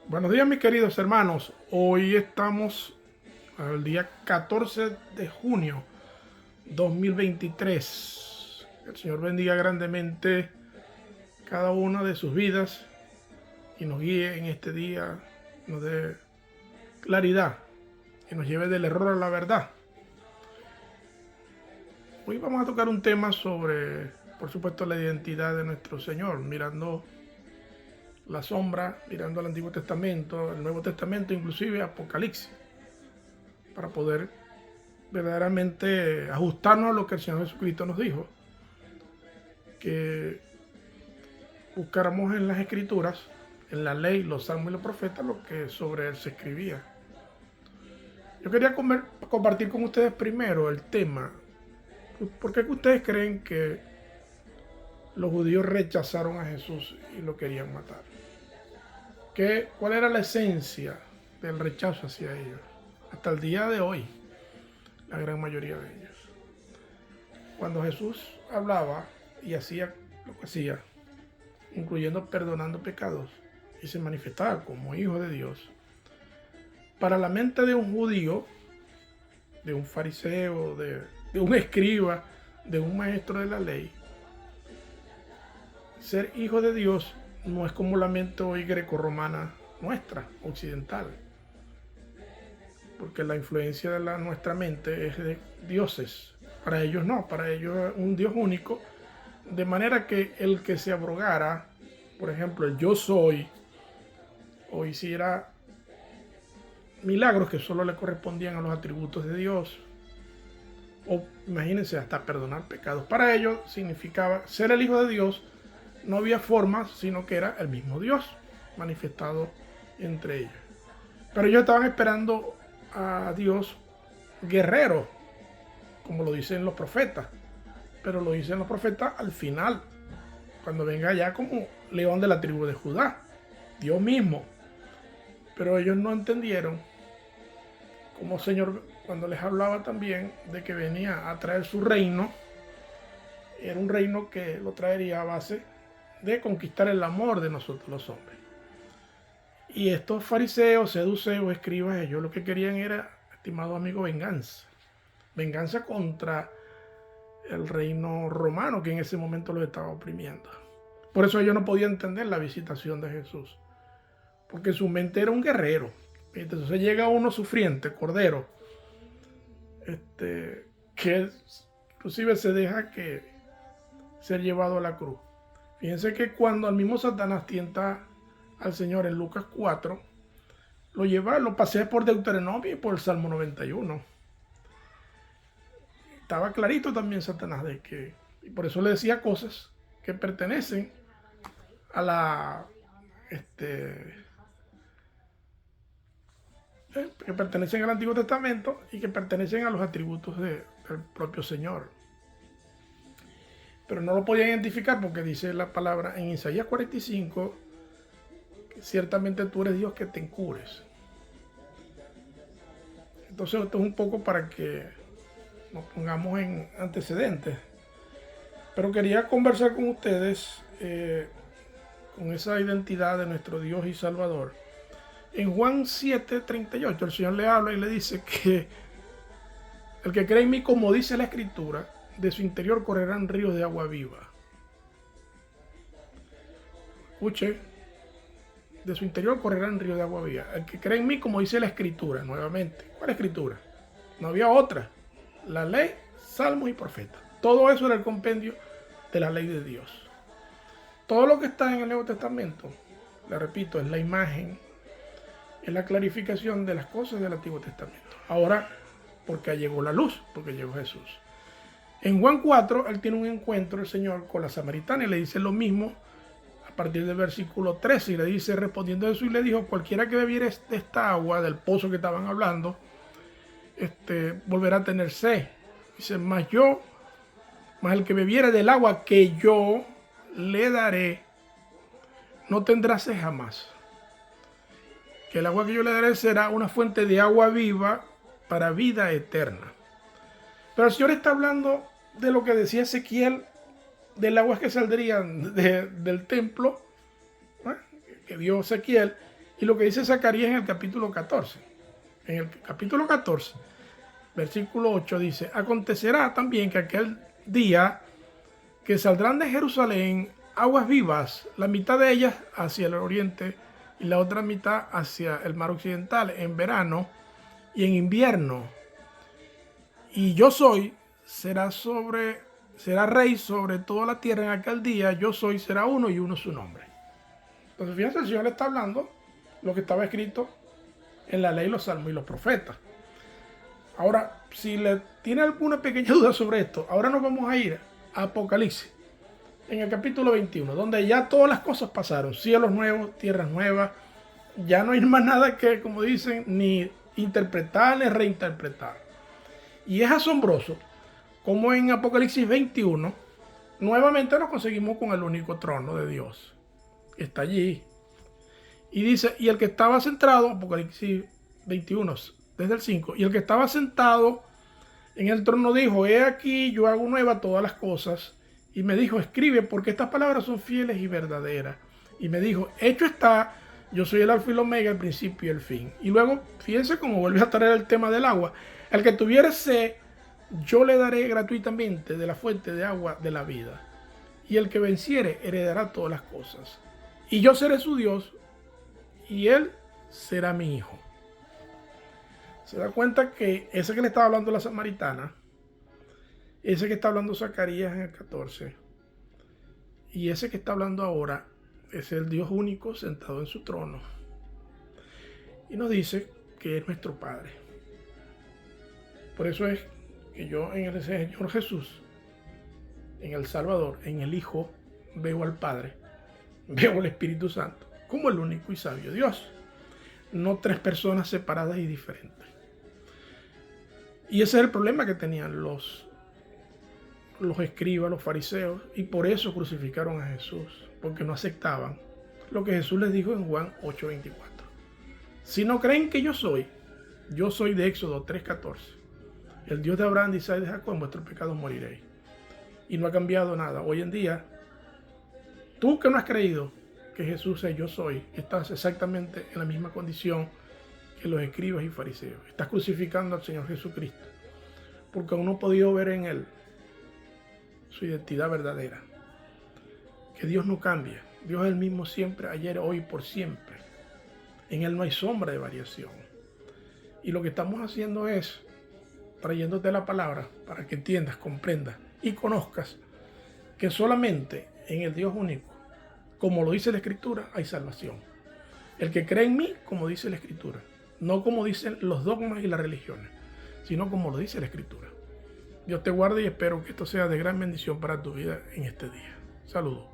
Buenos días, mis queridos hermanos. Hoy estamos al día 14 de junio 2023. Que el Señor bendiga grandemente cada una de sus vidas y nos guíe en este día, nos dé claridad y nos lleve del error a la verdad. Hoy vamos a tocar un tema sobre, por supuesto, la identidad de nuestro Señor, mirando la sombra, mirando al Antiguo Testamento, el Nuevo Testamento, inclusive Apocalipsis, para poder verdaderamente ajustarnos a lo que el Señor Jesucristo nos dijo, que buscáramos en las Escrituras, en la ley, los salmos y los profetas, lo que sobre él se escribía. Yo quería compartir con ustedes primero el tema. ¿Por qué ustedes creen que los judíos rechazaron a Jesús y lo querían matar? ¿Cuál era la esencia del rechazo hacia ellos? Hasta el día de hoy, la gran mayoría de ellos. Cuando Jesús hablaba y hacía lo que hacía, incluyendo perdonando pecados, y se manifestaba como hijo de Dios, para la mente de un judío, de un fariseo, de un escriba, de un maestro de la ley, ser hijo de Dios no es como la mente hoy grecorromana nuestra, occidental, porque la influencia de nuestra mente es de dioses. Para ellos no, para ellos es un Dios único, de manera que el que se abrogara, por ejemplo, el yo soy, o hiciera milagros que solo le correspondían a los atributos de Dios, o imagínense, hasta perdonar pecados. Para ellos significaba ser el hijo de Dios. No había forma, sino que era el mismo Dios manifestado entre ellos. Pero ellos estaban esperando a Dios guerrero, como lo dicen los profetas. Pero lo dicen los profetas al final, cuando venga ya como león de la tribu de Judá, Dios mismo. Pero ellos no entendieron como Señor, cuando les hablaba también de que venía a traer su reino, era un reino que lo traería a base de conquistar el amor de nosotros los hombres. Y estos fariseos, seduceos, escribas, ellos lo que querían era, estimado amigo, venganza. Venganza contra el reino romano que en ese momento los estaba oprimiendo. Por eso ellos no podían entender la visitación de Jesús, porque su mente era un guerrero. Entonces llega uno sufriente, cordero, que inclusive se deja ser llevado a la cruz. Fíjense que cuando el mismo Satanás tienta al Señor en Lucas 4, lo pasé por Deuteronomio y por el Salmo 91. Estaba clarito también Satanás y por eso le decía cosas que pertenecen a que pertenecen al Antiguo Testamento y que pertenecen a los atributos del propio Señor. Pero no lo podía identificar porque dice la palabra en Isaías 45, que ciertamente tú eres Dios que te encubres. Entonces esto es un poco para que nos pongamos en antecedentes. Pero quería conversar con ustedes con esa identidad de nuestro Dios y Salvador. En Juan 7:38 el Señor le habla y le dice que el que cree en mí, como dice la Escritura, de su interior correrán ríos de agua viva. Escuche, de su interior correrán ríos de agua viva. El que cree en mí, como dice la Escritura, nuevamente. ¿Cuál Escritura? No había otra. La ley, salmos y profetas. Todo eso era el compendio de la ley de Dios. Todo lo que está en el Nuevo Testamento, le repito, es la imagen, es la clarificación de las cosas del Antiguo Testamento. Ahora, porque llegó la luz, porque llegó Jesús. En Juan 4, él tiene un encuentro, el Señor, con la samaritana y le dice lo mismo a partir del versículo 13. Y le dice, respondiendo Jesús, y le dijo, cualquiera que bebiere de esta agua, del pozo que estaban hablando, volverá a tener sed. Dice, más el que bebiere del agua que yo le daré, no tendrá sed jamás. Que el agua que yo le daré será una fuente de agua viva para vida eterna. Pero el Señor está hablando de lo que decía Ezequiel, del agua que saldría del templo, ¿eh? Que vio Ezequiel, Y lo que dice Zacarías en el capítulo 14. En el capítulo 14, versículo 8 dice: acontecerá también que aquel día que saldrán de Jerusalén aguas vivas, la mitad de ellas hacia el oriente y la otra mitad hacia el mar occidental, en verano y en invierno. Y yo soy, será rey sobre toda la tierra en aquel día. Yo soy, será uno y uno su nombre. Entonces, fíjense, el Señor le está hablando lo que estaba escrito en la ley, los salmos y los profetas. Ahora, si le tiene alguna pequeña duda sobre esto, ahora nos vamos a ir a Apocalipsis, en el capítulo 21, donde ya todas las cosas pasaron, cielos nuevos, tierras nuevas, ya no hay más nada que, como dicen, ni interpretar ni reinterpretar. Y es asombroso como en Apocalipsis 21, nuevamente nos conseguimos con el único trono de Dios. Está allí. Y dice, y el que estaba sentado, Apocalipsis 21, desde el 5, y el que estaba sentado en el trono dijo: he aquí, yo hago nueva todas las cosas. Y me dijo: escribe, porque estas palabras son fieles y verdaderas. Y me dijo: hecho está, yo soy el alfa y el omega, el principio y el fin. Y luego, fíjense cómo vuelve a traer el tema del agua. El que tuviere sed, yo le daré gratuitamente de la fuente de agua de la vida. Y el que venciere, heredará todas las cosas. Y yo seré su Dios, y él será mi hijo. Se da cuenta que ese que le estaba hablando la samaritana, ese que está hablando Zacarías en el 14, y ese que está hablando ahora, es el Dios único sentado en su trono. Y nos dice que es nuestro Padre. Por eso es que yo en el Señor Jesús, en el Salvador, en el Hijo, veo al Padre, veo al Espíritu Santo como el único y sabio Dios. No tres personas separadas y diferentes. Y ese es el problema que tenían los escribas, los fariseos, y por eso crucificaron a Jesús, porque no aceptaban lo que Jesús les dijo en Juan 8:24. Si no creen que yo soy de Éxodo 3:14, el Dios de Abraham, de Isaac y de Jacob, en vuestros pecados moriréis. Y no ha cambiado nada. Hoy en día, tú que no has creído que Jesús es yo soy, estás exactamente en la misma condición que los escribas y fariseos. Estás crucificando al Señor Jesucristo, porque aún no he podido ver en Él su identidad verdadera. Que Dios no cambia. Dios es el mismo siempre, ayer, hoy, por siempre. En Él no hay sombra de variación. Y lo que estamos haciendo es trayéndote la palabra para que entiendas, comprendas y conozcas que solamente en el Dios único, como lo dice la Escritura, hay salvación. El que cree en mí, como dice la Escritura, no como dicen los dogmas y las religiones, sino como lo dice la Escritura. Dios te guarde y espero que esto sea de gran bendición para tu vida en este día. Saludos.